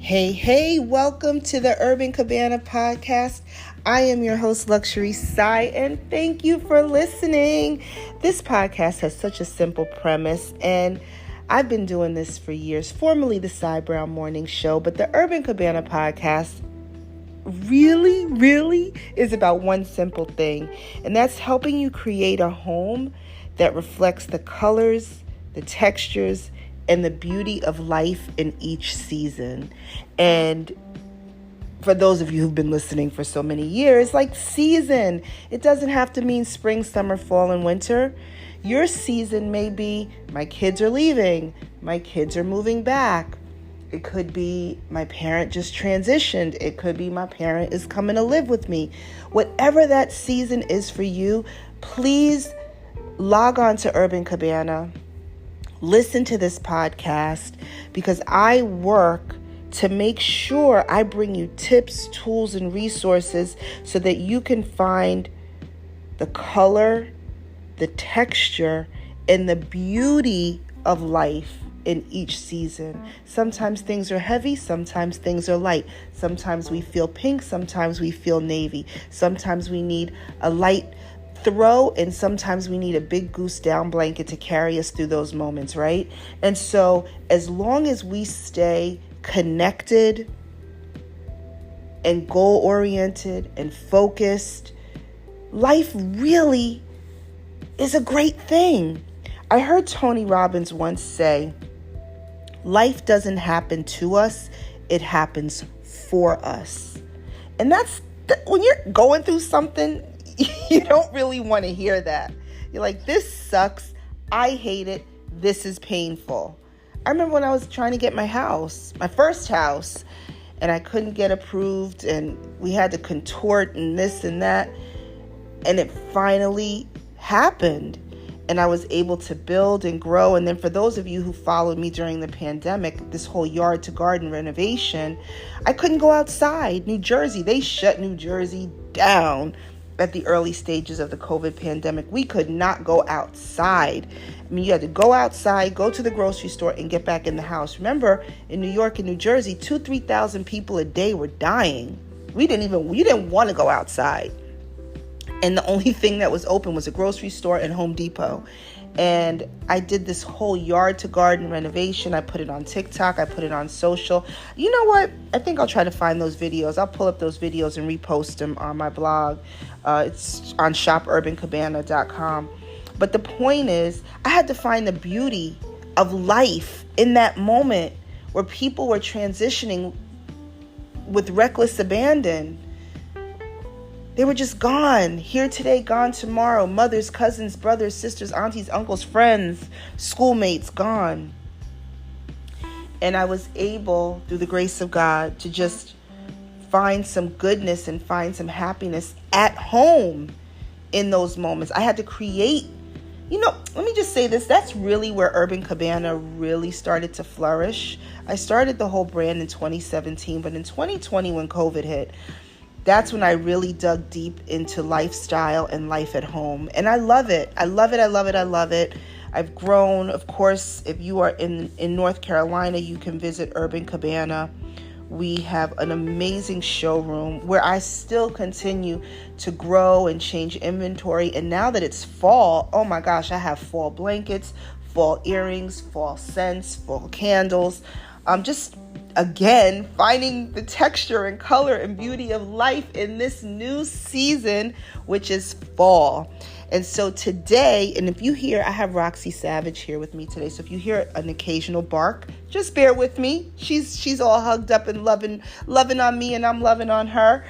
Hey, welcome to the Urban Cabana podcast. I am your host, Luxury Sai, and thank you for listening. This podcast has such a simple premise, and I've been doing this for years, formerly the Sai Brown Morning Show, but the Urban Cabana podcast really is about one simple thing, and that's helping you create a home that reflects the colors, the textures, and the beauty of life in each season. And for those of you who've been listening for so many years, like season, it doesn't have to mean spring, summer, fall, and winter. Your season may be, my kids are leaving, my kids are moving back. It could be my parent just transitioned. It could be my parent is coming to live with me. Whatever that season is for you, please log on to Urban Cabana. Listen to this podcast because I work to make sure I bring you tips, tools, and resources so that you can find the color, the texture, and the beauty of life in each season. Sometimes things are heavy, sometimes things are light. Sometimes we feel pink, sometimes we feel navy. Sometimes we need a light throw, and sometimes we need a big goose down blanket to carry us through those moments, right? And so as long as we stay connected and goal-oriented and focused, life really is a great thing. I heard Tony Robbins once say, life doesn't happen to us, it happens for us. And that's when you're going through something, you don't really want to hear that. You're like, this sucks. I hate it. This is painful. I remember when I was trying to get my house, my first house, and I couldn't get approved, and we had to contort and this and that, and it finally happened, and I was able to build and grow. And then for those of you who followed me during the pandemic, this whole yard to garden renovation, I couldn't go outside. New Jersey, they shut New Jersey down at the early stages of the COVID pandemic. We could not go outside. I mean, you had to go outside, go to the grocery store, and get back in the house. Remember, in New York and New Jersey, 2,000-3,000 people a day were dying. You didn't want to go outside. And the only thing that was open was a grocery store and Home Depot. And I did this whole yard to garden renovation. I put it on TikTok. I put it on social. You know what? I think I'll try to find those videos. I'll pull up those videos and repost them on my blog. It's on shopurbancabana.com. But the point is, I had to find the beauty of life in that moment where people were transitioning with reckless abandon. They were just gone. Here today, gone tomorrow. Mothers, cousins, brothers, sisters, aunties, uncles, friends, schoolmates, gone. And I was able, through the grace of God, to just find some goodness and find some happiness at home in those moments. I had to create, let me just say this. That's really where Urban Cabana really started to flourish. I started the whole brand in 2017, but in 2020 when COVID hit, that's when I really dug deep into lifestyle and life at home. And I love it. I love it. I've grown. Of course, if you are in North Carolina, you can visit Urban Cabana. We have an amazing showroom where I still continue to grow and change inventory. And now that it's fall, oh my gosh, I have fall blankets, fall earrings, fall scents, fall candles. Just again, finding the texture and color and beauty of life in this new season, which is fall. And so today, and if you hear, I have Roxy Savage here with me today. So if you hear an occasional bark, just bear with me. She's all hugged up and loving on me, and I'm loving on her.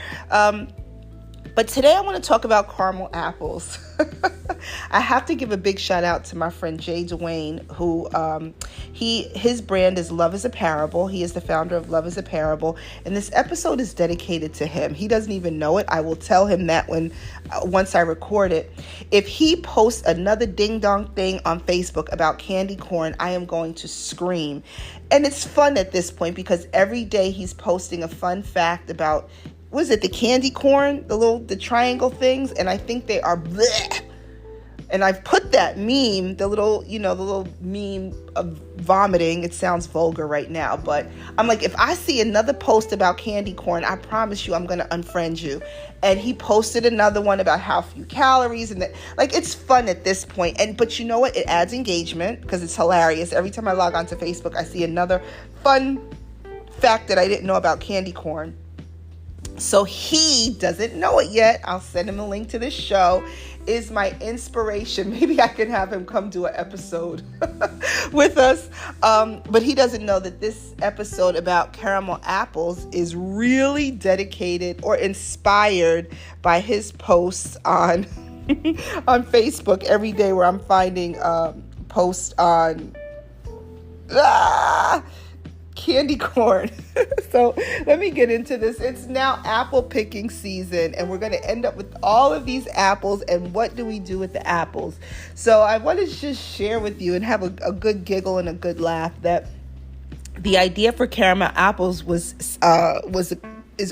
But today I want to talk about caramel apples. I have to give a big shout out to my friend Jay Dwayne, who his brand is Love is a Parable. He is the founder of Love is a Parable, and this episode is dedicated to him. He doesn't even know it. I will tell him that once I record it. If he posts another ding dong thing on Facebook about candy corn, I am going to scream. And it's fun at this point because every day he's posting a fun fact about, was it the candy corn, the triangle things? And I think they are bleh. And I've put that meme, the little meme of vomiting. It sounds vulgar right now, but I'm like, if I see another post about candy corn, I promise you I'm going to unfriend you. And he posted another one about how few calories, and that, like, it's fun at this point. But you know what? It adds engagement because it's hilarious. Every time I log onto Facebook, I see another fun fact that I didn't know about candy corn. So he doesn't know it yet. I'll send him a link to this show. Is my inspiration. Maybe I can have him come do an episode with us. But he doesn't know that this episode about caramel apples is really dedicated or inspired by his posts on on Facebook every day, where I'm finding posts on candy corn. So let me get into this. It's now apple picking season, and we're going to end up with all of these apples. And what do we do with the apples? So I want to just share with you and have a good giggle and a good laugh that the idea for caramel apples is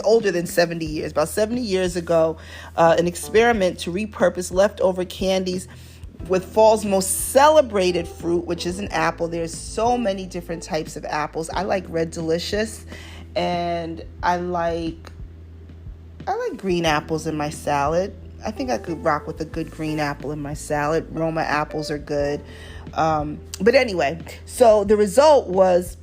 older than 70 years. About 70 years ago, an experiment to repurpose leftover candies with fall's most celebrated fruit, which is an apple. There's so many different types of apples. I like Red Delicious, and I like green apples in my salad. I think I could rock with a good green apple in my salad. Roma apples are good. But anyway, so the result was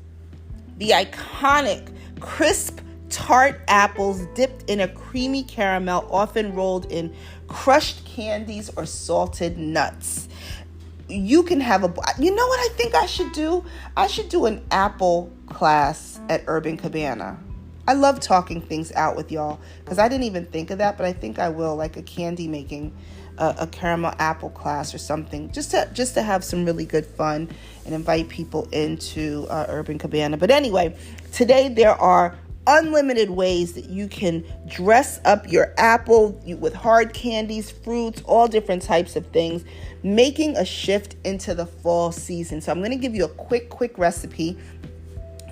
the iconic crisp tart apples dipped in a creamy caramel, often rolled in crushed candies or salted nuts. You can have you know what I think I should do? I should do an apple class at Urban Cabana. I love talking things out with y'all because I didn't even think of that, but I think I will, like a candy making, a caramel apple class or something, just to have some really good fun and invite people into Urban Cabana. But anyway, today there are unlimited ways that you can dress up your apple with hard candies, fruits, all different types of things, making a shift into the fall season. So I'm going to give you a quick recipe.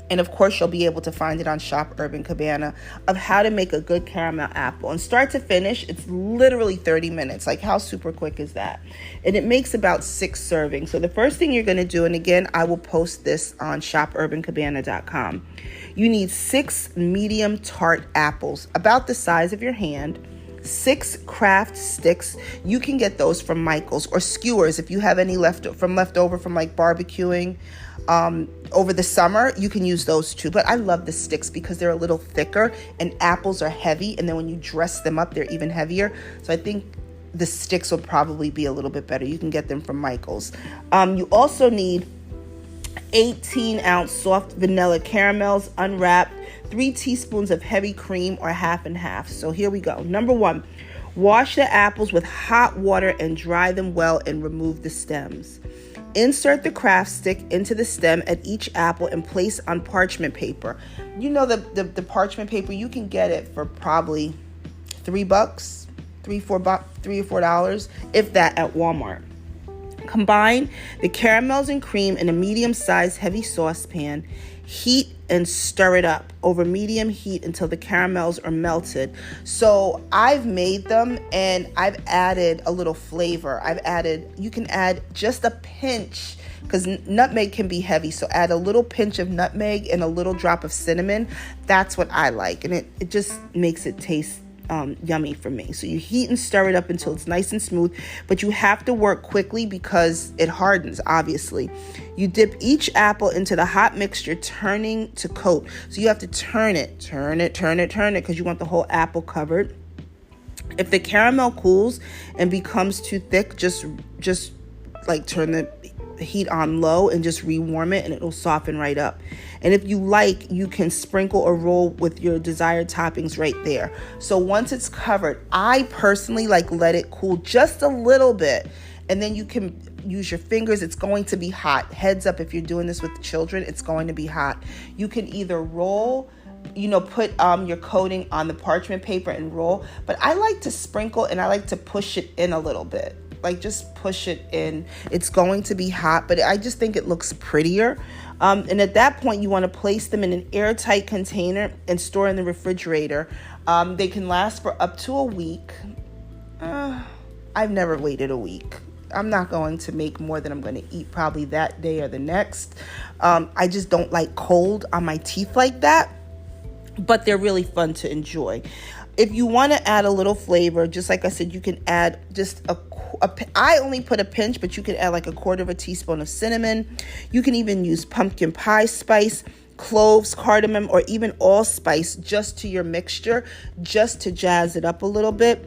And of course, you'll be able to find it on Shop Urban Cabana of how to make a good caramel apple. And start to finish, it's literally 30 minutes. Like, how super quick is that? And it makes about 6 servings. So the first thing you're going to do, and again, I will post this on shopurbancabana.com. You need 6 medium tart apples, about the size of your hand. 6 craft sticks. You can get those from Michael's, or skewers if you have any leftover from like barbecuing over the summer. You can use those too, but I love the sticks because they're a little thicker and apples are heavy, and then when you dress them up, they're even heavier. So I think the sticks will probably be a little bit better. You can get them from Michael's. You also need 18-ounce soft vanilla caramels, unwrapped, 3 teaspoons of heavy cream, or half and half. So here we go. Number 1, wash the apples with hot water and dry them well and remove the stems. Insert the craft stick into the stem at each apple and place on parchment paper. You know, the parchment paper, you can get it for probably $3, $3 or $4, if that, at Walmart. Combine the caramels and cream in a medium-sized heavy saucepan. Heat and stir it up over medium heat until the caramels are melted. So I've made them and I've added a little flavor. You can add just a pinch, because nutmeg can be heavy. So add a little pinch of nutmeg and a little drop of cinnamon. That's what I like. And it just makes it taste yummy for me. So you heat and stir it up until it's nice and smooth, but you have to work quickly because it hardens, obviously. You dip each apple into the hot mixture, turning to coat. So you have to turn it, because you want the whole apple covered. If the caramel cools and becomes too thick, just like turn the heat on low and just rewarm it, and it'll soften right up. And if you like, you can sprinkle or roll with your desired toppings right there. So once it's covered, I personally let it cool just a little bit, and then you can use your fingers. It's going to be hot. Heads up, if you're doing this with children, it's going to be hot. You can either roll, put your coating on the parchment paper and roll, but I like to sprinkle and I like to push it in a little bit. Just push it in. It's going to be hot, but I just think it looks prettier. And at that point, you want to place them in an airtight container and store in the refrigerator. They can last for up to a week. I've never waited a week. I'm not going to make more than I'm going to eat probably that day or the next. I just don't like cold on my teeth like that, but they're really fun to enjoy. If you want to add a little flavor, just like I said, you can add just I only put a pinch, but you can add like a quarter of a teaspoon of cinnamon. You can even use pumpkin pie spice, cloves, cardamom, or even allspice just to your mixture, just to jazz it up a little bit.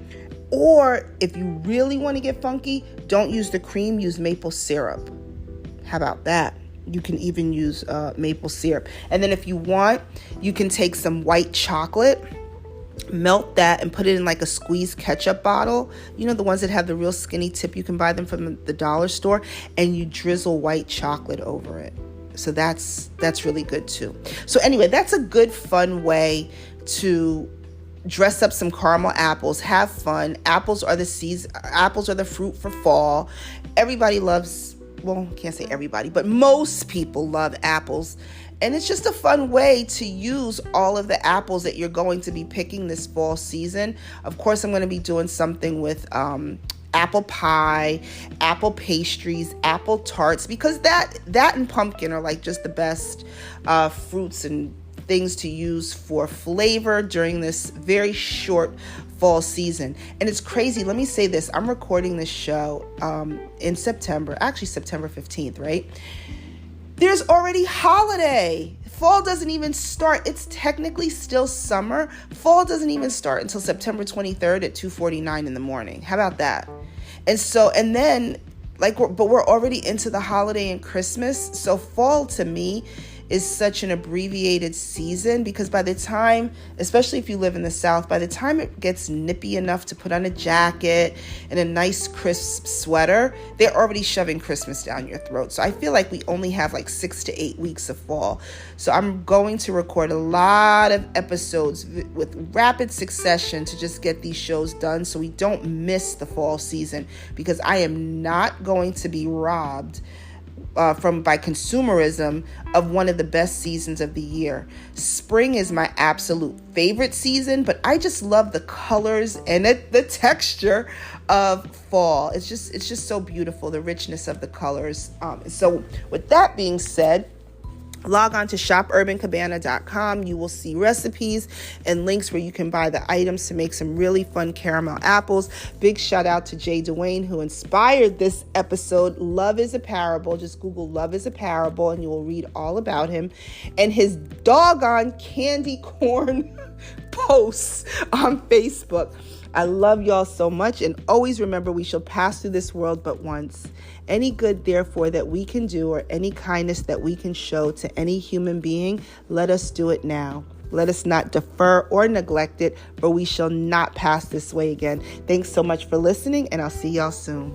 Or if you really want to get funky, don't use the cream, use maple syrup. How about that? You can even use maple syrup. And then if you want, you can take some white chocolate, melt that, and put it in like a squeezed ketchup bottle. You know, the ones that have the real skinny tip, you can buy them from the dollar store, and you drizzle white chocolate over it. So that's really good too. So anyway, that's a good fun way to dress up some caramel apples, have fun. Apples are the fruit for fall. Everybody loves, well, can't say everybody, but most people love apples. And it's just a fun way to use all of the apples that you're going to be picking this fall season. Of course, I'm going to be doing something with apple pie, apple pastries, apple tarts, because that and pumpkin are like just the best fruits and things to use for flavor during this very short fall season. And it's crazy. Let me say this. I'm recording this show in September, actually September 15th, right? There's already holiday. Fall doesn't even start. It's technically still summer. Fall doesn't even start until September 23rd at 2:49 in the morning. How about that? And then we're already into the holiday and Christmas. So fall to me is such an abbreviated season, because by the time, especially if you live in the South, by the time it gets nippy enough to put on a jacket and a nice crisp sweater, they're already shoving Christmas down your throat. So I feel like we only have like 6 to 8 weeks of fall. So I'm going to record a lot of episodes with rapid succession to just get these shows done so we don't miss the fall season, because I am not going to be robbed by consumerism of one of the best seasons of the year. Spring is my absolute favorite season, but I just love the colors and the texture of fall. It's just so beautiful, the richness of the colors. So with that being said, log on to shopurbancabana.com. You will see recipes and links where you can buy the items to make some really fun caramel apples. Big shout out to Jay Dwayne, who inspired this episode. Love is a Parable. Just Google Love is a Parable and you will read all about him and his doggone candy corn posts on Facebook. I love y'all so much, and always remember, we shall pass through this world but once. Any good, therefore, that we can do, or any kindness that we can show to any human being, let us do it now. Let us not defer or neglect it, for we shall not pass this way again. Thanks so much for listening, and I'll see y'all soon.